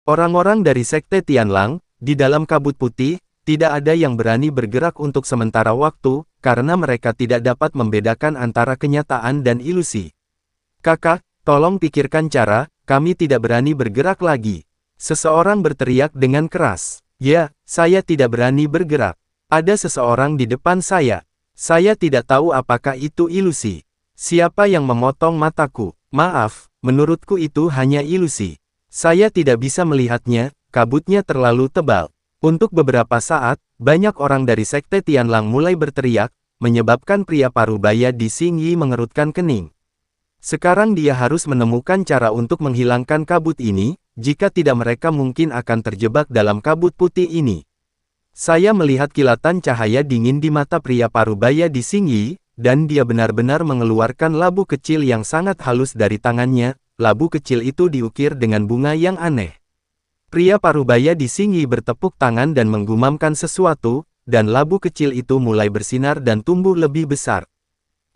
Orang-orang dari Sekte Tianlang, di dalam kabut putih, tidak ada yang berani bergerak untuk sementara waktu, karena mereka tidak dapat membedakan antara kenyataan dan ilusi. Kakak, tolong pikirkan cara, kami tidak berani bergerak lagi. Seseorang berteriak dengan keras. Ya, saya tidak berani bergerak. Ada seseorang di depan saya. Saya tidak tahu apakah itu ilusi. Siapa yang memotong mataku? Maaf, menurutku itu hanya ilusi. Saya tidak bisa melihatnya, kabutnya terlalu tebal. Untuk beberapa saat, banyak orang dari Sekte Tianlang mulai berteriak, menyebabkan pria parubaya di Xingyi mengerutkan kening. Sekarang dia harus menemukan cara untuk menghilangkan kabut ini, jika tidak mereka mungkin akan terjebak dalam kabut putih ini. Saya melihat kilatan cahaya dingin di mata pria parubaya di Xingyi, dan dia benar-benar mengeluarkan labu kecil yang sangat halus dari tangannya. Labu kecil itu diukir dengan bunga yang aneh. Pria parubaya di Xingyi bertepuk tangan dan menggumamkan sesuatu, dan labu kecil itu mulai bersinar dan tumbuh lebih besar.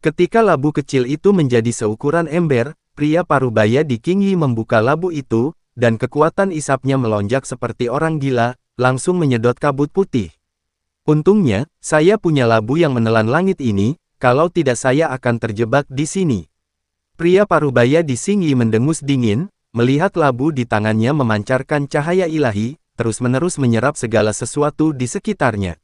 Ketika labu kecil itu menjadi seukuran ember, pria parubaya di Xingyi membuka labu itu, dan kekuatan isapnya melonjak seperti orang gila, langsung menyedot kabut putih. Untungnya, saya punya labu yang menelan langit ini, kalau tidak saya akan terjebak di sini. Pria parubaya di Xingyi mendengus dingin, melihat labu di tangannya memancarkan cahaya ilahi, terus-menerus menyerap segala sesuatu di sekitarnya.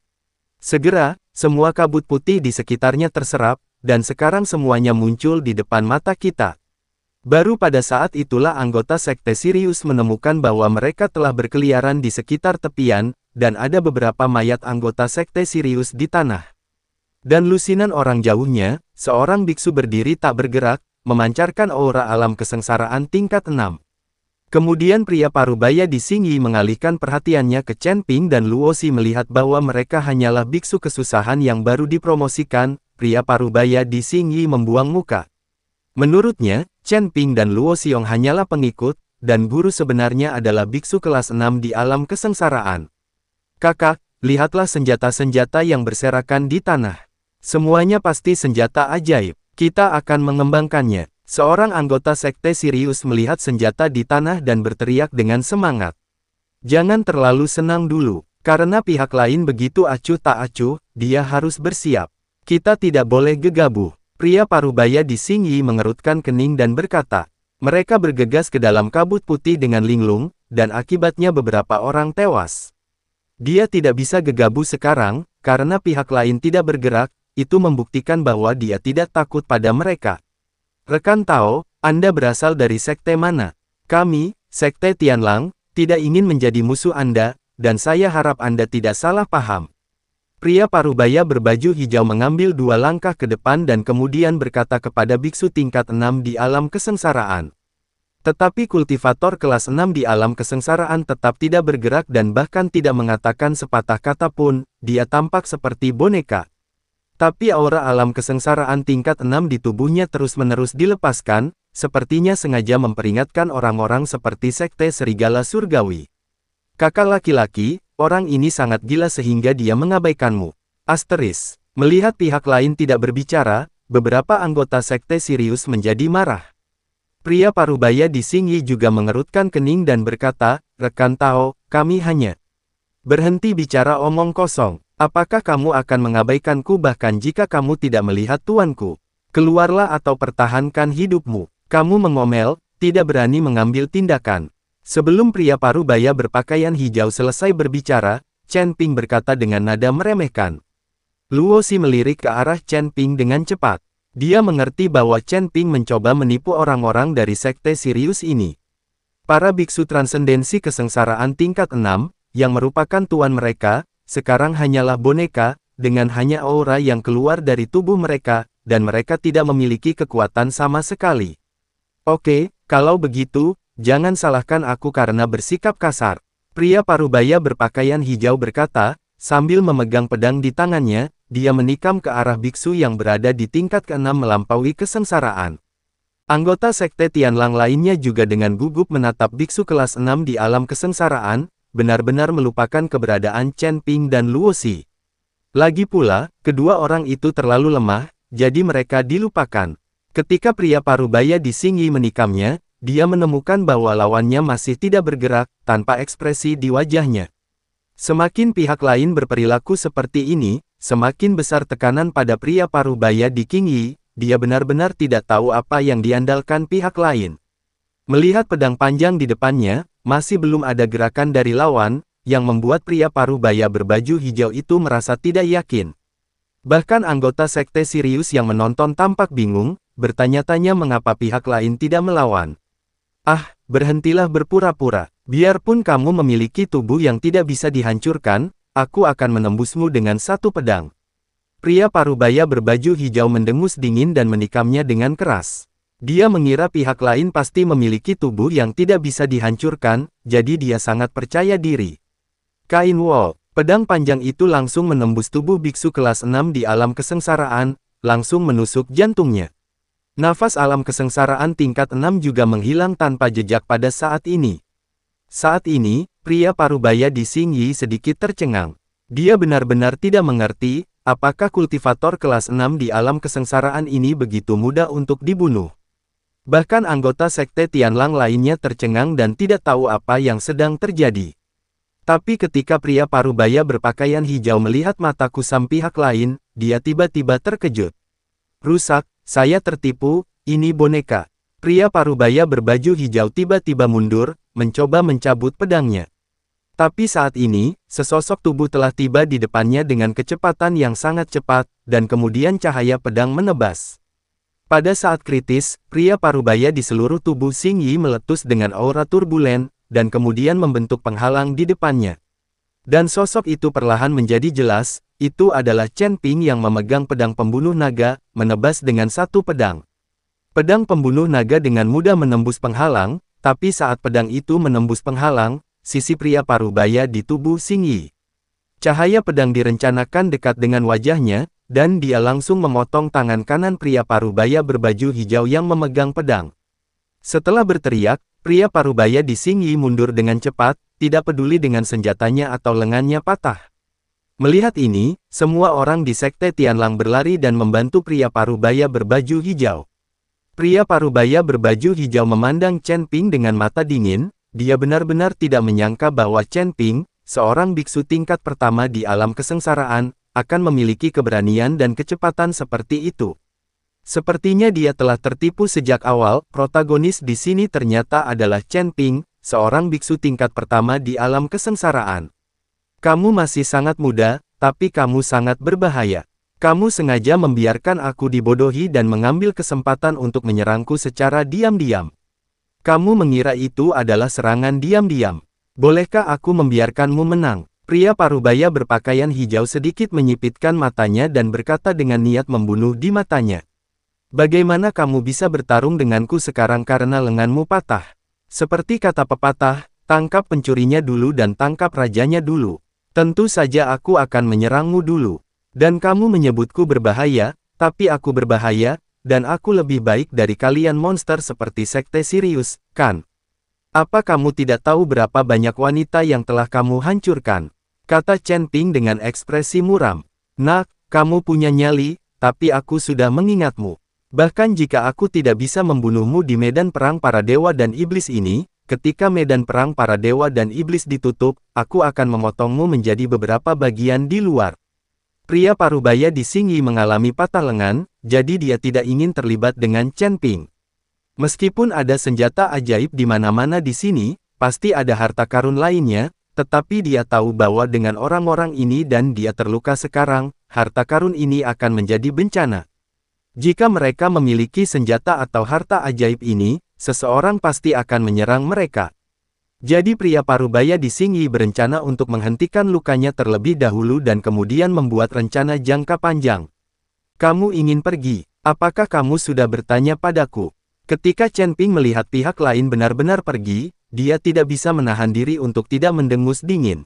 Segera, semua kabut putih di sekitarnya terserap, dan sekarang semuanya muncul di depan mata kita. Baru pada saat itulah anggota Sekte Sirius menemukan bahwa mereka telah berkeliaran di sekitar tepian, dan ada beberapa mayat anggota Sekte Sirius di tanah. Dan lusinan orang jauhnya, seorang biksu berdiri tak bergerak, memancarkan aura alam kesengsaraan tingkat 6. Kemudian pria parubaya di Xingyi mengalihkan perhatiannya ke Chen Ping dan Luosi melihat bahwa mereka hanyalah biksu kesusahan yang baru dipromosikan. Pria parubaya di Xingyi membuang muka. Menurutnya, Chen Ping dan Luo Xiong hanyalah pengikut, dan guru sebenarnya adalah biksu kelas 6 di alam kesengsaraan. Kakak, lihatlah senjata-senjata yang berserakan di tanah. Semuanya pasti senjata ajaib. Kita akan mengembangkannya. Seorang anggota Sekte Sirius melihat senjata di tanah dan berteriak dengan semangat. Jangan terlalu senang dulu, karena pihak lain begitu acuh tak acuh, dia harus bersiap. Kita tidak boleh gegabah. Pria parubaya di Xingyi mengerutkan kening dan berkata. Mereka bergegas ke dalam kabut putih dengan linglung, dan akibatnya beberapa orang tewas. Dia tidak bisa gegabah sekarang, karena pihak lain tidak bergerak, itu membuktikan bahwa dia tidak takut pada mereka. Rekan Tao, Anda berasal dari sekte mana? Kami, Sekte Tianlang, tidak ingin menjadi musuh Anda, dan saya harap Anda tidak salah paham. Pria parubaya berbaju hijau mengambil 2 langkah ke depan dan kemudian berkata kepada biksu tingkat 6 di alam kesengsaraan. Tetapi kultivator kelas 6 di alam kesengsaraan tetap tidak bergerak dan bahkan tidak mengatakan sepatah kata pun, dia tampak seperti boneka. Tapi aura alam kesengsaraan tingkat 6 di tubuhnya terus-menerus dilepaskan, sepertinya sengaja memperingatkan orang-orang seperti Sekte Serigala Surgawi. Kakak laki-laki, orang ini sangat gila sehingga dia mengabaikanmu. Asteris. Melihat pihak lain tidak berbicara, beberapa anggota Sekte Sirius menjadi marah. Pria parubaya di Xingyi juga mengerutkan kening dan berkata, Rekan Tao, kami hanya berhenti bicara omong kosong. Apakah kamu akan mengabaikanku bahkan jika kamu tidak melihat tuanku? Keluarlah atau pertahankan hidupmu. Kamu mengomel, tidak berani mengambil tindakan. Sebelum pria parubaya berpakaian hijau selesai berbicara, Chen Ping berkata dengan nada meremehkan. Luo Xi melirik ke arah Chen Ping dengan cepat. Dia mengerti bahwa Chen Ping mencoba menipu orang-orang dari Sekte Sirius ini. Para biksu transendensi kesengsaraan tingkat 6, yang merupakan tuan mereka, sekarang hanyalah boneka, dengan hanya aura yang keluar dari tubuh mereka, dan mereka tidak memiliki kekuatan sama sekali. Oke, kalau begitu, jangan salahkan aku karena bersikap kasar. Pria parubaya berpakaian hijau berkata, sambil memegang pedang di tangannya, dia menikam ke arah biksu yang berada di tingkat ke-6 melampaui kesengsaraan. Anggota Sekte Tianlang lainnya juga dengan gugup menatap biksu kelas 6 di alam kesengsaraan, benar-benar melupakan keberadaan Chen Ping dan Luo Xi. Lagi pula, kedua orang itu terlalu lemah, jadi mereka dilupakan. Ketika pria parubaya di Xingyi menikamnya, dia menemukan bahwa lawannya masih tidak bergerak, tanpa ekspresi di wajahnya. Semakin pihak lain berperilaku seperti ini, semakin besar tekanan pada pria parubaya di King Yi, dia benar-benar tidak tahu apa yang diandalkan pihak lain. Melihat pedang panjang di depannya, masih belum ada gerakan dari lawan, yang membuat pria parubaya berbaju hijau itu merasa tidak yakin. Bahkan anggota sekte Sirius yang menonton tampak bingung, bertanya-tanya mengapa pihak lain tidak melawan. Ah, berhentilah berpura-pura. Biarpun kamu memiliki tubuh yang tidak bisa dihancurkan, aku akan menembusmu dengan satu pedang. Pria parubaya berbaju hijau mendengus dingin dan menikamnya dengan keras. Dia mengira pihak lain pasti memiliki tubuh yang tidak bisa dihancurkan, jadi dia sangat percaya diri. Kain wol, pedang panjang itu langsung menembus tubuh biksu kelas 6 di alam kesengsaraan, langsung menusuk jantungnya. Nafas alam kesengsaraan tingkat 6 juga menghilang tanpa jejak pada saat ini. Saat ini, pria parubaya di Xing Yi sedikit tercengang. Dia benar-benar tidak mengerti, apakah kultivator kelas 6 di alam kesengsaraan ini begitu mudah untuk dibunuh. Bahkan anggota sekte Tianlang lainnya tercengang dan tidak tahu apa yang sedang terjadi. Tapi ketika pria parubaya berpakaian hijau melihat mata kusam pihak lain, dia tiba-tiba terkejut. Rusak, saya tertipu, ini boneka. Pria parubaya berbaju hijau tiba-tiba mundur, mencoba mencabut pedangnya. Tapi saat ini, sesosok tubuh telah tiba di depannya dengan kecepatan yang sangat cepat, dan kemudian cahaya pedang menebas. Pada saat kritis, pria parubaya di seluruh tubuh Xing Yi meletus dengan aura turbulen, dan kemudian membentuk penghalang di depannya. Dan sosok itu perlahan menjadi jelas, itu adalah Chen Ping yang memegang pedang pembunuh naga, menebas dengan satu pedang. Pedang pembunuh naga dengan mudah menembus penghalang, tapi saat pedang itu menembus penghalang, sisi pria parubaya di tubuh Xing Yi. Cahaya pedang direncanakan dekat dengan wajahnya, dan dia langsung memotong tangan kanan pria parubaya berbaju hijau yang memegang pedang. Setelah berteriak, pria parubaya di Xing Yi mundur dengan cepat, tidak peduli dengan senjatanya atau lengannya patah. Melihat ini, semua orang di sekte Tianlang berlari dan membantu pria parubaya berbaju hijau. Pria parubaya berbaju hijau memandang Chen Ping dengan mata dingin, dia benar-benar tidak menyangka bahwa Chen Ping, seorang biksu tingkat pertama di alam kesengsaraan, akan memiliki keberanian dan kecepatan seperti itu. Sepertinya dia telah tertipu sejak awal, protagonis di sini ternyata adalah Chen Ping, seorang biksu tingkat pertama di alam kesengsaraan. Kamu masih sangat muda, tapi kamu sangat berbahaya. Kamu sengaja membiarkan aku dibodohi dan mengambil kesempatan untuk menyerangku secara diam-diam. Kamu mengira itu adalah serangan diam-diam. Bolehkah aku membiarkanmu menang? Pria parubaya berpakaian hijau sedikit menyipitkan matanya dan berkata dengan niat membunuh di matanya. Bagaimana kamu bisa bertarung denganku sekarang karena lenganmu patah? Seperti kata pepatah, tangkap pencurinya dulu dan tangkap rajanya dulu. Tentu saja aku akan menyerangmu dulu. Dan kamu menyebutku berbahaya, tapi aku berbahaya, dan aku lebih baik dari kalian monster seperti sekte Sirius, kan? Apa kamu tidak tahu berapa banyak wanita yang telah kamu hancurkan? Kata Chen Ping dengan ekspresi muram. Nak, kamu punya nyali, tapi aku sudah mengingatmu. Bahkan jika aku tidak bisa membunuhmu di medan perang para dewa dan iblis ini, ketika medan perang para dewa dan iblis ditutup, aku akan memotongmu menjadi beberapa bagian di luar. Pria parubaya di Xing Yi mengalami patah lengan, jadi dia tidak ingin terlibat dengan Chen Ping. Meskipun ada senjata ajaib di mana-mana di sini, pasti ada harta karun lainnya, tetapi dia tahu bahwa dengan orang-orang ini dan dia terluka sekarang, harta karun ini akan menjadi bencana. Jika mereka memiliki senjata atau harta ajaib ini, seseorang pasti akan menyerang mereka. Jadi pria parubaya di Xing Yi berencana untuk menghentikan lukanya terlebih dahulu dan kemudian membuat rencana jangka panjang. Kamu ingin pergi? Apakah kamu sudah bertanya padaku? Ketika Chen Ping melihat pihak lain benar-benar pergi, dia tidak bisa menahan diri untuk tidak mendengus dingin.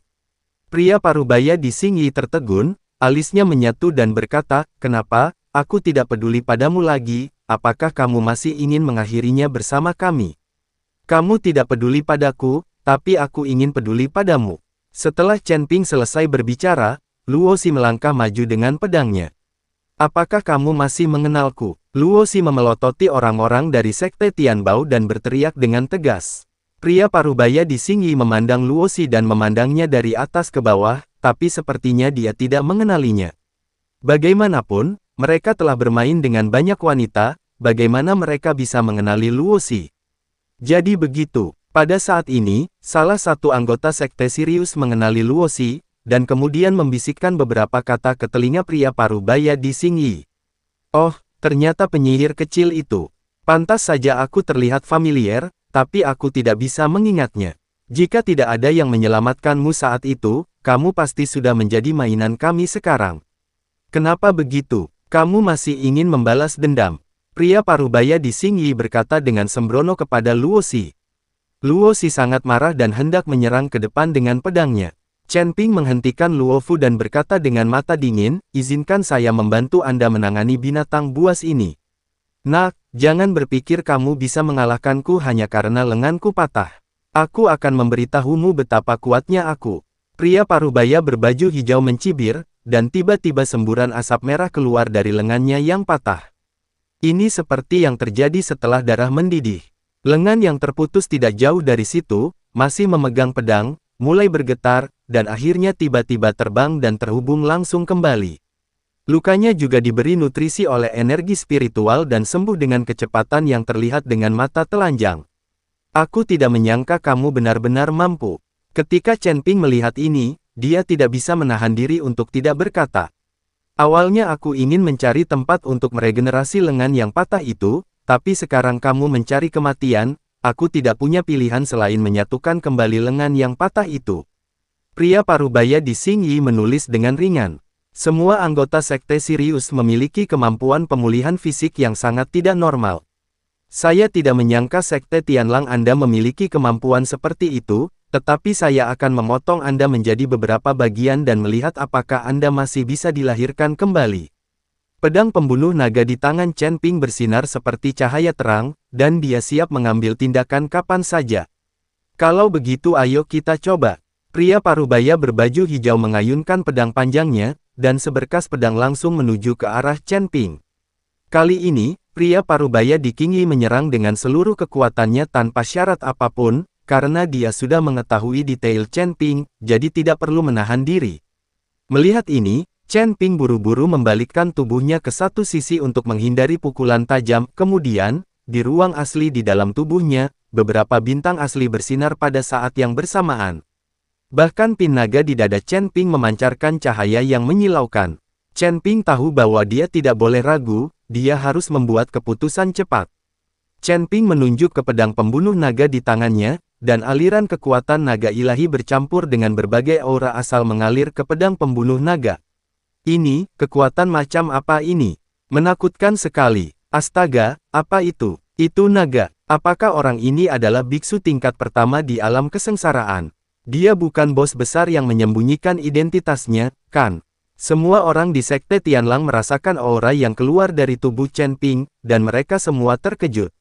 Pria parubaya di Xing Yi tertegun, alisnya menyatu dan berkata, "Kenapa? Aku tidak peduli padamu lagi, apakah kamu masih ingin mengakhirinya bersama kami? Kamu tidak peduli padaku, tapi aku ingin peduli padamu." Setelah Chen Ping selesai berbicara, Luo Xi melangkah maju dengan pedangnya. Apakah kamu masih mengenalku? Luo Xi memelototi orang-orang dari Sekte Tianbao dan berteriak dengan tegas. Pria parubaya di Xingyi memandang Luo Xi dan memandangnya dari atas ke bawah, tapi sepertinya dia tidak mengenalinya. Bagaimanapun, mereka telah bermain dengan banyak wanita, bagaimana mereka bisa mengenali Luo Xi? Jadi begitu, pada saat ini, salah satu anggota Sekte Sirius mengenali Luo Xi, dan kemudian membisikkan beberapa kata ke telinga pria parubaya di Xingyi. Oh, ternyata penyihir kecil itu. Pantas saja aku terlihat familiar, tapi aku tidak bisa mengingatnya. Jika tidak ada yang menyelamatkanmu saat itu, kamu pasti sudah menjadi mainan kami sekarang. Kenapa begitu? Kamu masih ingin membalas dendam? Pria parubaya di Xingyi berkata dengan sembrono kepada Luo Xi. Luo Xi sangat marah dan hendak menyerang ke depan dengan pedangnya. Chen Ping menghentikan Luo Fu dan berkata dengan mata dingin, izinkan saya membantu Anda menangani binatang buas ini. Nak, jangan berpikir kamu bisa mengalahkanku hanya karena lenganku patah. Aku akan memberitahumu betapa kuatnya aku. Pria parubaya berbaju hijau mencibir, dan tiba-tiba semburan asap merah keluar dari lengannya yang patah. Ini seperti yang terjadi setelah darah mendidih. Lengan yang terputus tidak jauh dari situ, masih memegang pedang, mulai bergetar, dan akhirnya tiba-tiba terbang dan terhubung langsung kembali. Lukanya juga diberi nutrisi oleh energi spiritual dan sembuh dengan kecepatan yang terlihat dengan mata telanjang. Aku tidak menyangka kamu benar-benar mampu. Ketika Chen Ping melihat ini, dia tidak bisa menahan diri untuk tidak berkata. Awalnya aku ingin mencari tempat untuk meregenerasi lengan yang patah itu, tapi sekarang kamu mencari kematian, aku tidak punya pilihan selain menyatukan kembali lengan yang patah itu. Pria parubaya di Xingyi menulis dengan ringan. Semua anggota Sekte Sirius memiliki kemampuan pemulihan fisik yang sangat tidak normal. Saya tidak menyangka Sekte Tianlang Anda memiliki kemampuan seperti itu, tetapi saya akan memotong Anda menjadi beberapa bagian dan melihat apakah Anda masih bisa dilahirkan kembali. Pedang pembunuh naga di tangan Chen Ping bersinar seperti cahaya terang, dan dia siap mengambil tindakan kapan saja. Kalau begitu ayo kita coba. Pria parubaya berbaju hijau mengayunkan pedang panjangnya, dan seberkas pedang langsung menuju ke arah Chen Ping. Kali ini, pria parubaya di Qingyi menyerang dengan seluruh kekuatannya tanpa syarat apapun, karena dia sudah mengetahui detail Chen Ping, jadi tidak perlu menahan diri. Melihat ini, Chen Ping buru-buru membalikkan tubuhnya ke satu sisi untuk menghindari pukulan tajam. Kemudian, di ruang asli di dalam tubuhnya, beberapa bintang asli bersinar pada saat yang bersamaan. Bahkan pin naga di dada Chen Ping memancarkan cahaya yang menyilaukan. Chen Ping tahu bahwa dia tidak boleh ragu, dia harus membuat keputusan cepat. Chen Ping menunjuk ke pedang pembunuh naga di tangannya, dan aliran kekuatan naga ilahi bercampur dengan berbagai aura asal mengalir ke pedang pembunuh naga. Ini, kekuatan macam apa ini? Menakutkan sekali. Astaga, apa itu? Itu naga. Apakah orang ini adalah biksu tingkat pertama di alam kesengsaraan? Dia bukan bos besar yang menyembunyikan identitasnya, kan? Semua orang di Sekte Tianlang merasakan aura yang keluar dari tubuh Chen Ping, dan mereka semua terkejut.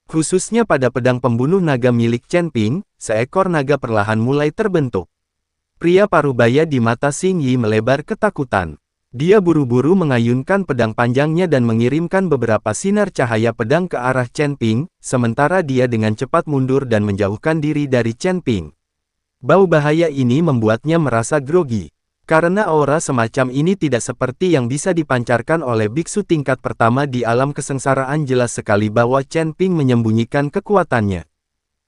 Khususnya pada pedang pembunuh naga milik Chen Ping, seekor naga perlahan mulai terbentuk. Pria parubaya di mata Xingyi melebar ketakutan. Dia buru-buru mengayunkan pedang panjangnya dan mengirimkan beberapa sinar cahaya pedang ke arah Chen Ping, sementara dia dengan cepat mundur dan menjauhkan diri dari Chen Ping. Bau bahaya ini membuatnya merasa grogi. Karena aura semacam ini tidak seperti yang bisa dipancarkan oleh biksu tingkat pertama di alam kesengsaraan, jelas sekali bahwa Chen Ping menyembunyikan kekuatannya.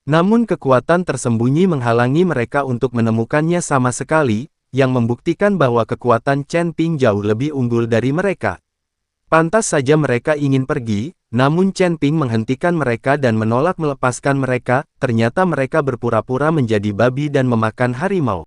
Namun kekuatan tersembunyi menghalangi mereka untuk menemukannya sama sekali, yang membuktikan bahwa kekuatan Chen Ping jauh lebih unggul dari mereka. Pantas saja mereka ingin pergi, namun Chen Ping menghentikan mereka dan menolak melepaskan mereka. Ternyata mereka berpura-pura menjadi babi dan memakan harimau.